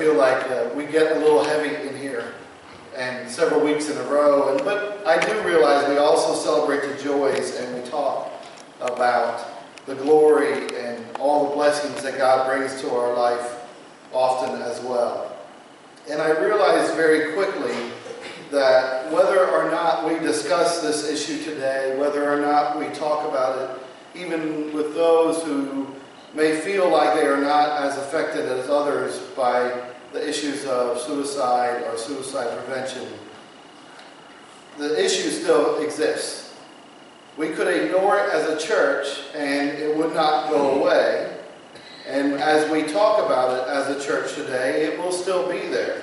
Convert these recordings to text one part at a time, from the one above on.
feel like we get a little heavy in here, and several weeks in a row. But I do realize we also celebrate the joys, and we talk about the glory and all the blessings that God brings to our life often as well. And I realized very quickly that whether or not we discuss this issue today, whether or not we talk about it, even with those who may feel like they are not as affected as others by the issues of suicide or suicide prevention, the issue still exists. We could ignore it as a church and it would not go away. And as we talk about it as a church today, it will still be there.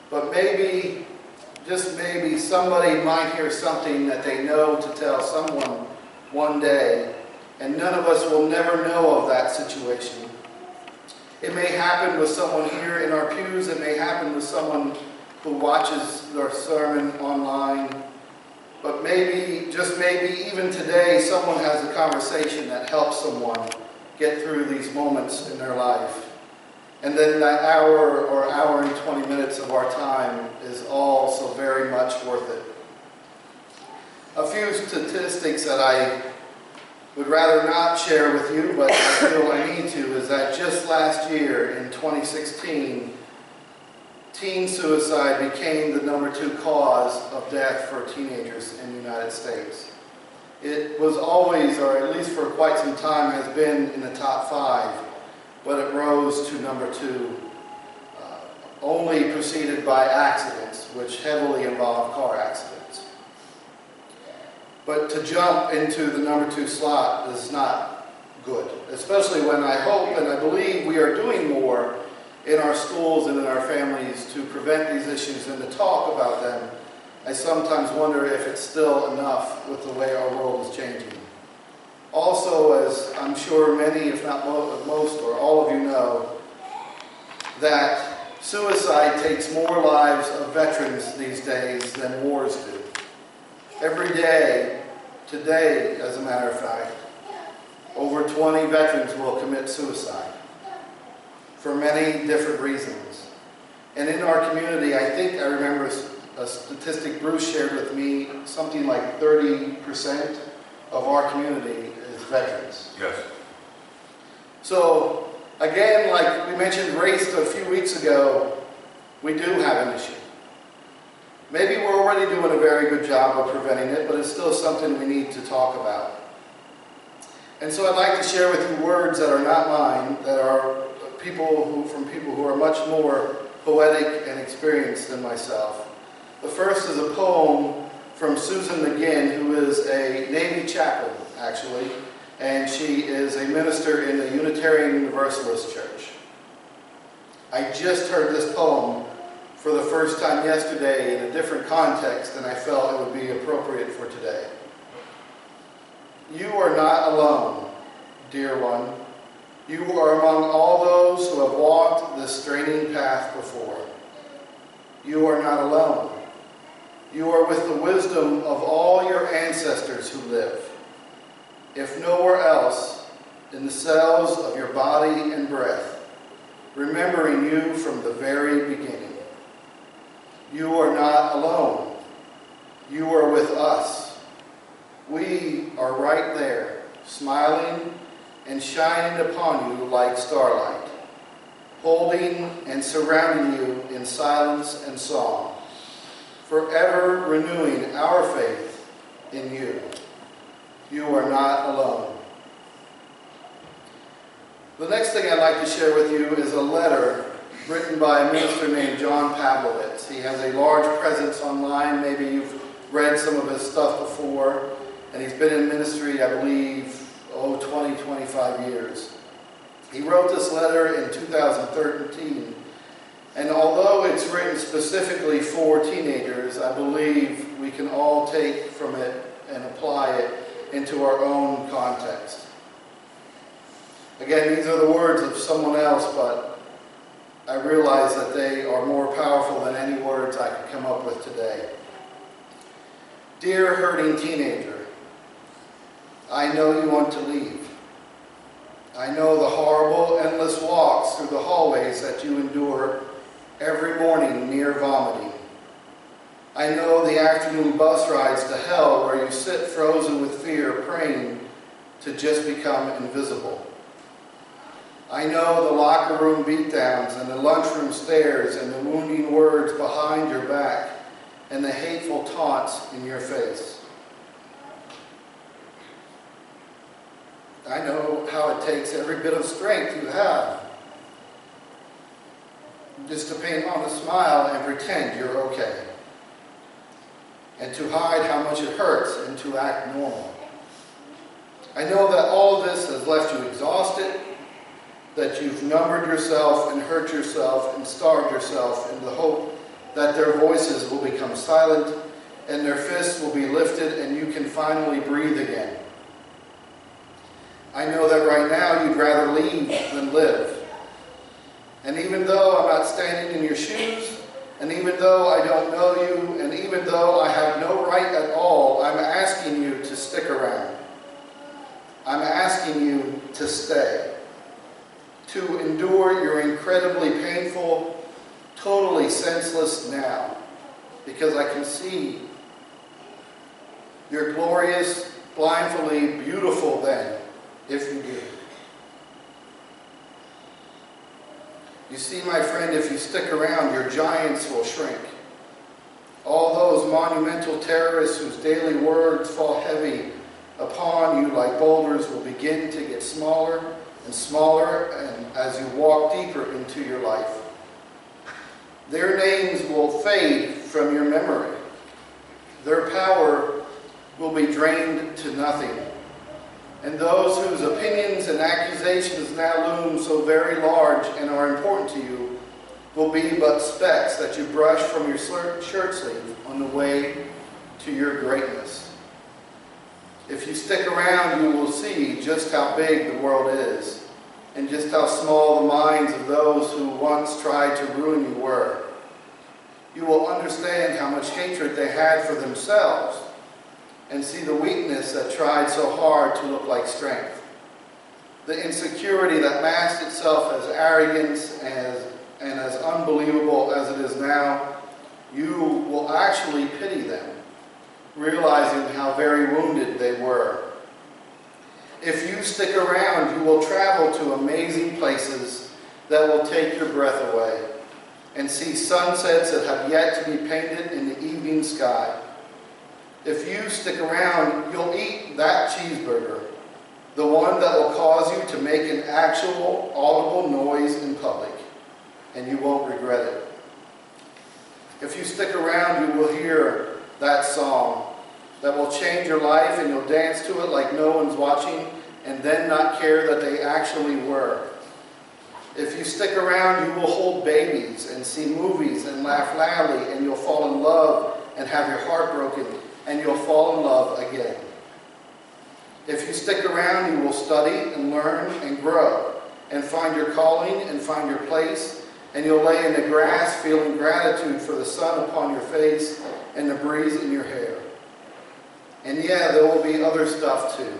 But maybe, just maybe, somebody might hear something that they know to tell someone one day, and none of us will never know of that situation. It may happen with someone here in our pews. It may happen with someone who watches our sermon online. But maybe, just maybe, even today, someone has a conversation that helps someone get through these moments in their life. And then that hour or hour and 20 minutes of our time is all so very much worth it. A few statistics that I would rather not share with you, but I feel I need to, is that just last year, in 2016, teen suicide became the #2 cause of death for teenagers in the United States. It was always, or at least for quite some time, has been in the top 5, but it rose to #2, only preceded by accidents, which heavily involve car accidents. But to jump into the #2 slot is not good, especially when I hope and I believe we are doing more in our schools and in our families to prevent these issues and to talk about them. I sometimes wonder if it's still enough with the way our world is changing. Also, as I'm sure many, if not most or all of you know, that suicide takes more lives of veterans these days than wars do. Every day, today as a matter of fact, over 20 veterans will commit suicide for many different reasons. And in our community, I think I remember a statistic Bruce shared with me, something like 30% of our community is veterans. Yes. So, again, like we mentioned race a few weeks ago, we do have an issue. Maybe we're already doing a very good job of preventing it, but it's still something we need to talk about. And so I'd like to share with you words that are not mine, that are from people who are much more poetic and experienced than myself. The first is a poem from Susan McGinn, who is a Navy chaplain, actually, and she is a minister in the Unitarian Universalist Church. I just heard this poem for the first time yesterday in a different context, and I felt it would be appropriate for today. You are not alone, dear one. You are among all those who have walked this straining path before. You are not alone. You are with the wisdom of all your ancestors who live, if nowhere else, in the cells of your body and breath, remembering you from the very beginning. You are not alone. You are with us. We are right there, smiling and shining upon you like starlight, holding and surrounding you in silence and song, forever renewing our faith in you. You are not alone. The next thing I'd like to share with you is a letter written by a minister named John Pavlovitz. He has a large presence online. Maybe you've read some of his stuff before. And he's been in ministry, I believe, 20, 25 years. He wrote this letter in 2013. And although it's written specifically for teenagers, I believe we can all take from it and apply it into our own context. Again, these are the words of someone else, but I realize that they are more powerful than any words I could come up with today. Dear hurting teenager, I know you want to leave. I know the horrible, endless walks through the hallways that you endure every morning near vomiting. I know the afternoon bus rides to hell where you sit frozen with fear, praying to just become invisible. I know the locker room beatdowns and the lunchroom stares and the wounding words behind your back and the hateful taunts in your face. I know how it takes every bit of strength you have just to paint on a smile and pretend you're okay, and to hide how much it hurts and to act normal. I know that all of this has left you exhausted, that you've numbered yourself and hurt yourself and starved yourself in the hope that their voices will become silent and their fists will be lifted and you can finally breathe again. I know that right now you'd rather leave than live. And even though I'm not standing in your shoes, and even though I don't know you, and even though I have no right at all, I'm asking you to stick around. I'm asking you to stay, to endure your incredibly painful, totally senseless now, because I can see your glorious, blindfoldly beautiful then, if you do. You see, my friend, if you stick around, your giants will shrink. All those monumental terrorists whose daily words fall heavy upon you like boulders will begin to get smaller and smaller, and as you walk deeper into your life. Their names will fade from your memory. Their power will be drained to nothing. And those whose opinions and accusations now loom so very large and are important to you will be but specks that you brush from your shirt sleeve on the way to your greatness. If you stick around, you will see just how big the world is and just how small the minds of those who once tried to ruin you were. You will understand how much hatred they had for themselves and see the weakness that tried so hard to look like strength. The insecurity that masked itself as arrogance and as unbelievable as it is now, you will actually pity them, realizing how very wounded they were. If you stick around, you will travel to amazing places that will take your breath away and see sunsets that have yet to be painted in the evening sky. If you stick around, you'll eat that cheeseburger, the one that will cause you to make an actual audible noise in public, and you won't regret it. If you stick around, you will hear that song that will change your life, and you'll dance to it like no one's watching, and then not care that they actually were. If you stick around, you will hold babies and see movies and laugh loudly, and you'll fall in love and have your heart broken, and you'll fall in love again. If you stick around, you will study and learn and grow and find your calling and find your place, and you'll lay in the grass feeling gratitude for the sun upon your face and the breeze in your hair. And yeah, there will be other stuff too.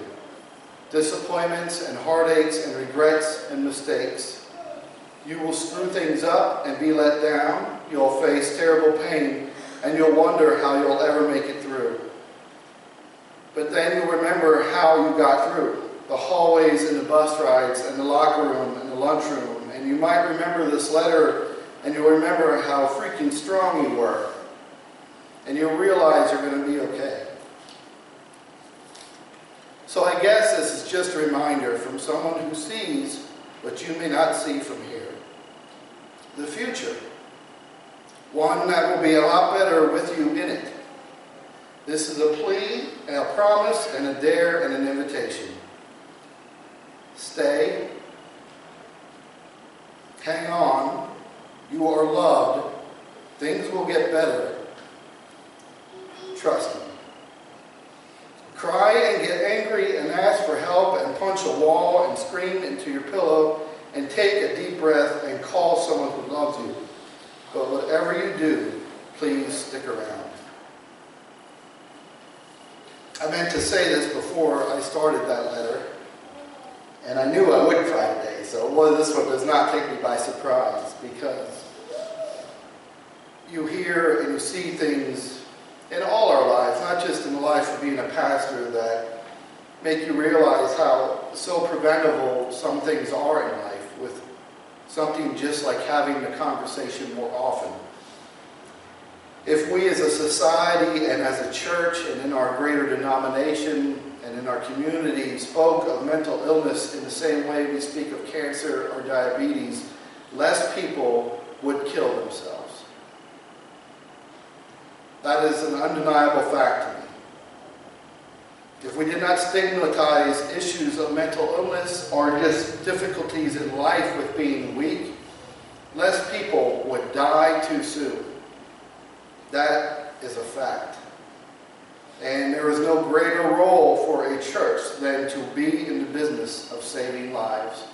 Disappointments and heartaches and regrets and mistakes. You will screw things up and be let down. You'll face terrible pain, and you'll wonder how you'll ever make it through. But then you'll remember how you got through. The hallways and the bus rides and the locker room and the lunchroom. And you might remember this letter, and you'll remember how freaking strong you were. And you'll realize you're going to be okay. So I guess this is just a reminder from someone who sees what you may not see from here. The future. One that will be a lot better with you in it. This is a plea, and a promise, and a dare, and an invitation. Stay. Hang on. You are loved. Things will get better. Trust me. Cry and get angry and ask for help and punch a wall and scream into your pillow and take a deep breath and call someone who loves you. But whatever you do, please stick around. I meant to say this before I started that letter, and I knew I would cry today, so this one does not take me by surprise, because you hear and you see things in all our lives, not just in the life of being a pastor, that make you realize how so preventable some things are in life, with something just like having the conversation more often. If we as a society and as a church and in our greater denomination and in our community spoke of mental illness in the same way we speak of cancer or diabetes, less people would kill themselves. That is an undeniable fact to me. If we did not stigmatize issues of mental illness or just difficulties in life with being weak, less people would die too soon. That is a fact. And there is no greater role for a church than to be in the business of saving lives.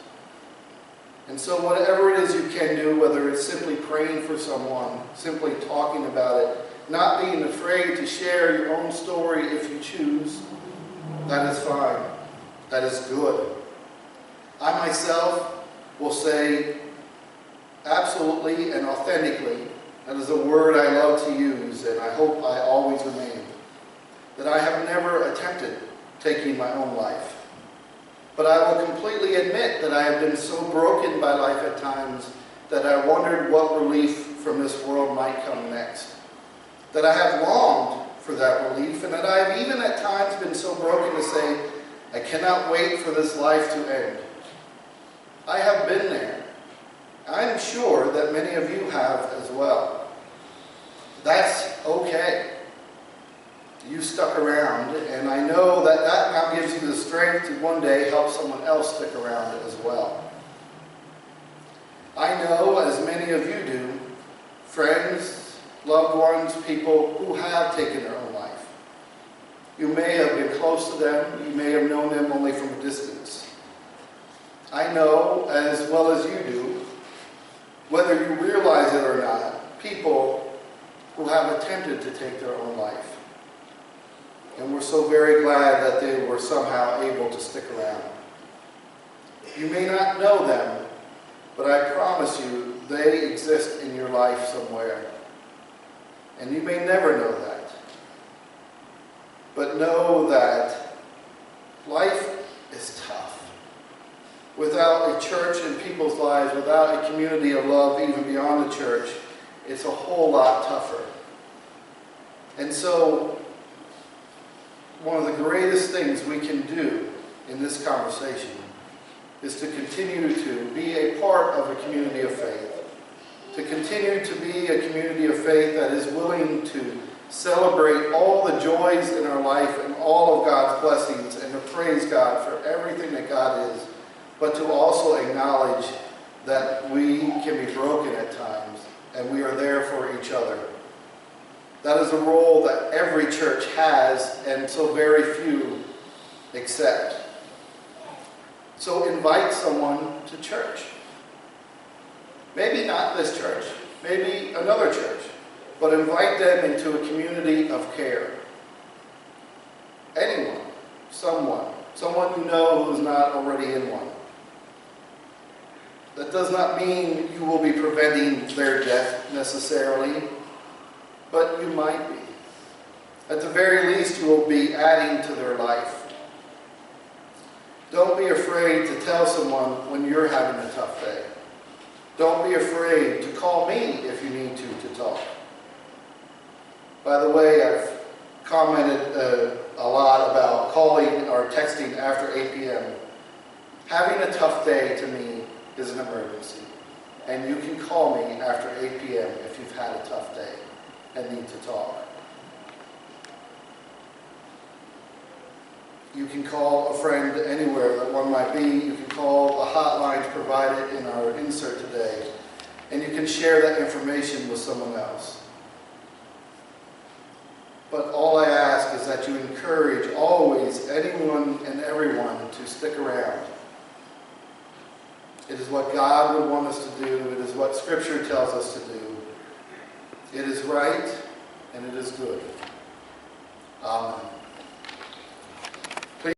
And so whatever it is you can do, whether it's simply praying for someone, simply talking about it, not being afraid to share your own story if you choose, that is fine. That is good. I myself will say absolutely and authentically, that is a word I love to use, and I hope I always remain, that I have never attempted taking my own life. But I will completely admit that I have been so broken by life at times that I wondered what relief from this world might come next. That I have longed for that relief, and that I have even at times been so broken to say, I cannot wait for this life to end. I have been there. I'm sure that many of you have as well. That's okay. You stuck around, and I know that that now gives you the strength to one day help someone else stick around as well. I know, as many of you do, friends, loved ones, people who have taken their own life. You may have been close to them, you may have known them only from a distance. I know, as well as you do, whether you realize it or not, people who have attempted to take their own life. And we're so very glad that they were somehow able to stick around. You may not know them, but I promise you they exist in your life somewhere. And you may never know that. But know that life is tough. Without a church in people's lives, without a community of love even beyond the church, it's a whole lot tougher. And so, one of the greatest things we can do in this conversation is to continue to be a part of a community of faith. To continue to be a community of faith that is willing to celebrate all the joys in our life and all of God's blessings, and to praise God for everything that God is, but to also acknowledge that we can be broken at times, and we are there for each other. That is a role that every church has, and so very few accept. So invite someone to church. Maybe not this church, maybe another church, but invite them into a community of care. Anyone, someone you know who is not already in one. That does not mean you will be preventing their death necessarily, but you might be. At the very least, you will be adding to their life. Don't be afraid to tell someone when you're having a tough day. Don't be afraid to call me if you need to talk. By the way, I've commented a lot about calling or texting after 8 p.m. Having a tough day to me is an emergency. And you can call me after 8 p.m. if you've had a tough day and need to talk. You can call a friend anywhere that one might be. You can call a hotline provided in our insert today. And you can share that information with someone else. But all I ask is that you encourage always anyone and everyone to stick around. It is what God would want us to do. It is what Scripture tells us to do. It is right and it is good. Amen.